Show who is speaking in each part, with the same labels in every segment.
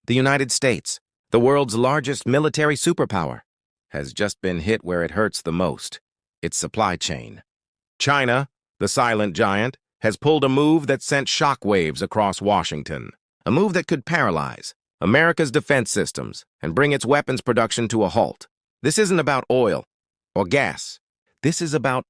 Speaker 1: The United States, the world's largest military superpower, has just been hit where it hurts the most, its supply chain. China, the silent giant, has pulled a move that sent shockwaves across Washington, a move that could paralyze America's defense systems and bring its weapons production to a halt. This isn't about oil or gas. This is about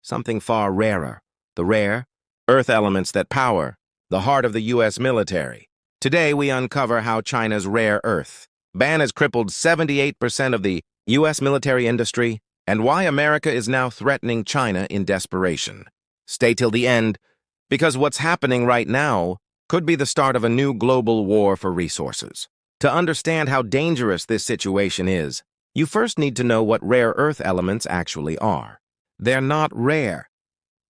Speaker 1: something far rarer, the rare earth elements that power the heart of the U.S. military. Today, we uncover how China's rare earth ban has crippled 78% of the U.S. military industry and why America is now threatening China in desperation. Stay till the end, because what's happening right now could be the start of a new global war for resources. To understand how dangerous this situation is, you first need to know what rare earth elements actually are. They're not rare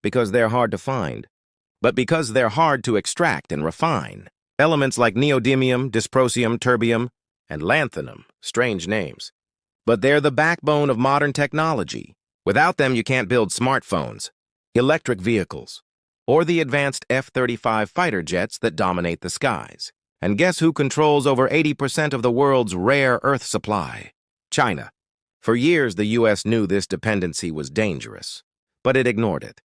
Speaker 1: because they're hard to find, but because they're hard to extract and refine. Elements like neodymium, dysprosium, terbium, and lanthanum, strange names. But they're the backbone of modern technology. Without them, you can't build smartphones, electric vehicles, or the advanced F-35 fighter jets that dominate the skies. And guess who controls over 80% of the world's rare earth supply? China. For years, the U.S. knew this dependency was dangerous, but it ignored it.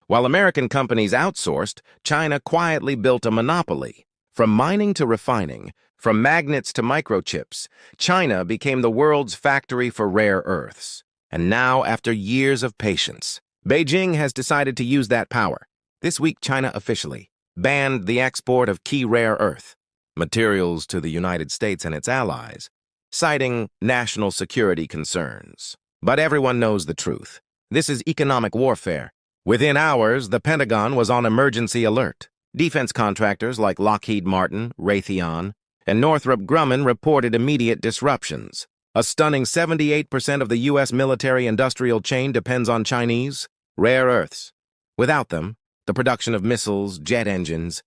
Speaker 1: While American companies outsourced, China quietly built a monopoly. From mining to refining, from magnets to microchips, China became the world's factory for rare earths. And now, after years of patience, Beijing has decided to use that power. This week, China officially banned the export of key rare earth materials to the United States and its allies, citing national security concerns. But everyone knows the truth. This is economic warfare. Within hours, the Pentagon was on emergency alert. Defense contractors like Lockheed Martin, Raytheon, and Northrop Grumman reported immediate disruptions. A stunning 78% of the U.S. military-industrial chain depends on Chinese rare earths. Without them, the production of missiles, jet engines,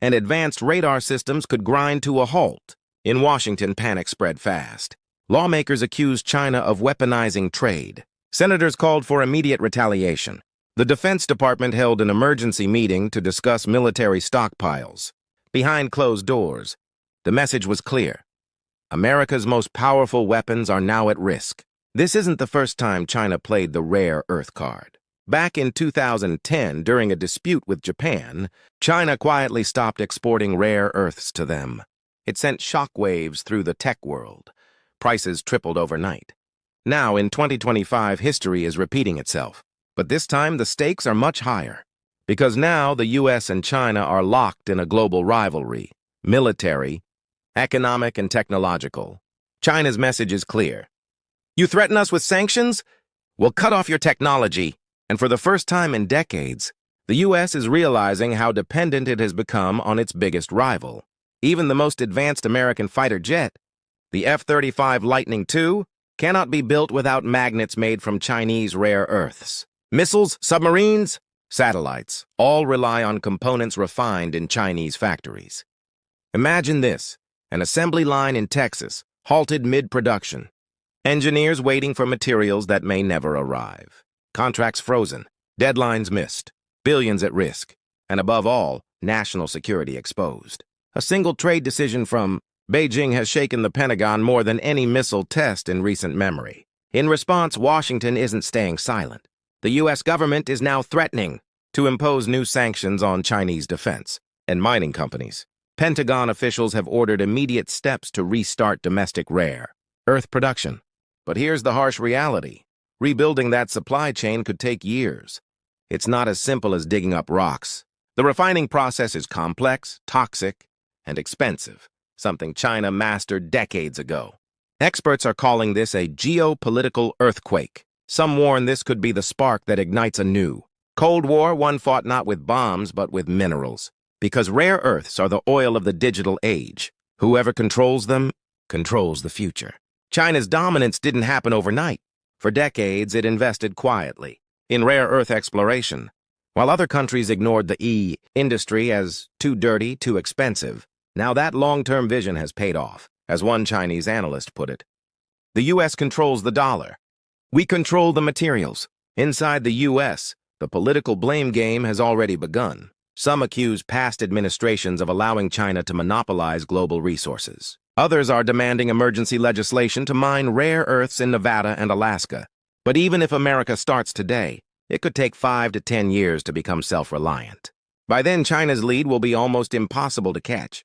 Speaker 1: and advanced radar systems could grind to a halt. In Washington, panic spread fast. Lawmakers accused China of weaponizing trade. Senators called for immediate retaliation. The Defense Department held an emergency meeting to discuss military stockpiles. Behind closed doors, the message was clear. America's most powerful weapons are now at risk. This isn't the first time China played the rare earth card. Back in 2010, during a dispute with Japan, China quietly stopped exporting rare earths to them. It sent shockwaves through the tech world. Prices tripled overnight. Now, in 2025, history is repeating itself. But this time, the stakes are much higher. Because now, the U.S. and China are locked in a global rivalry. Military, economic, and technological. China's message is clear. You threaten us with sanctions? We'll cut off your technology. And for the first time in decades, the U.S. is realizing how dependent it has become on its biggest rival. Even the most advanced American fighter jet, the F-35 Lightning II, cannot be built without magnets made from Chinese rare earths. Missiles, submarines, satellites, all rely on components refined in Chinese factories. Imagine this, an assembly line in Texas, halted mid-production. Engineers waiting for materials that may never arrive. Contracts frozen, deadlines missed, billions at risk, and above all, national security exposed. A single trade decision from Beijing has shaken the Pentagon more than any missile test in recent memory. In response, Washington isn't staying silent. The U.S. government is now threatening to impose new sanctions on Chinese defense and mining companies. Pentagon officials have ordered immediate steps to restart domestic rare earth production. But here's the harsh reality. Rebuilding that supply chain could take years. It's not as simple as digging up rocks. The refining process is complex, toxic, and expensive, something China mastered decades ago. Experts are calling this a geopolitical earthquake. Some warn this could be the spark that ignites a new Cold War, one fought not with bombs but with minerals. Because rare earths are the oil of the digital age. Whoever controls them, controls the future. China's dominance didn't happen overnight. For decades, it invested quietly in rare earth exploration, while other countries ignored the industry as too dirty, too expensive. Now that long-term vision has paid off. As one Chinese analyst put it, the U.S. controls the dollar. We control the materials. Inside the U.S., the political blame game has already begun. Some accuse past administrations of allowing China to monopolize global resources. Others are demanding emergency legislation to mine rare earths in Nevada and Alaska. But even if America starts today, it could take 5 to 10 years to become self-reliant. By then, China's lead will be almost impossible to catch.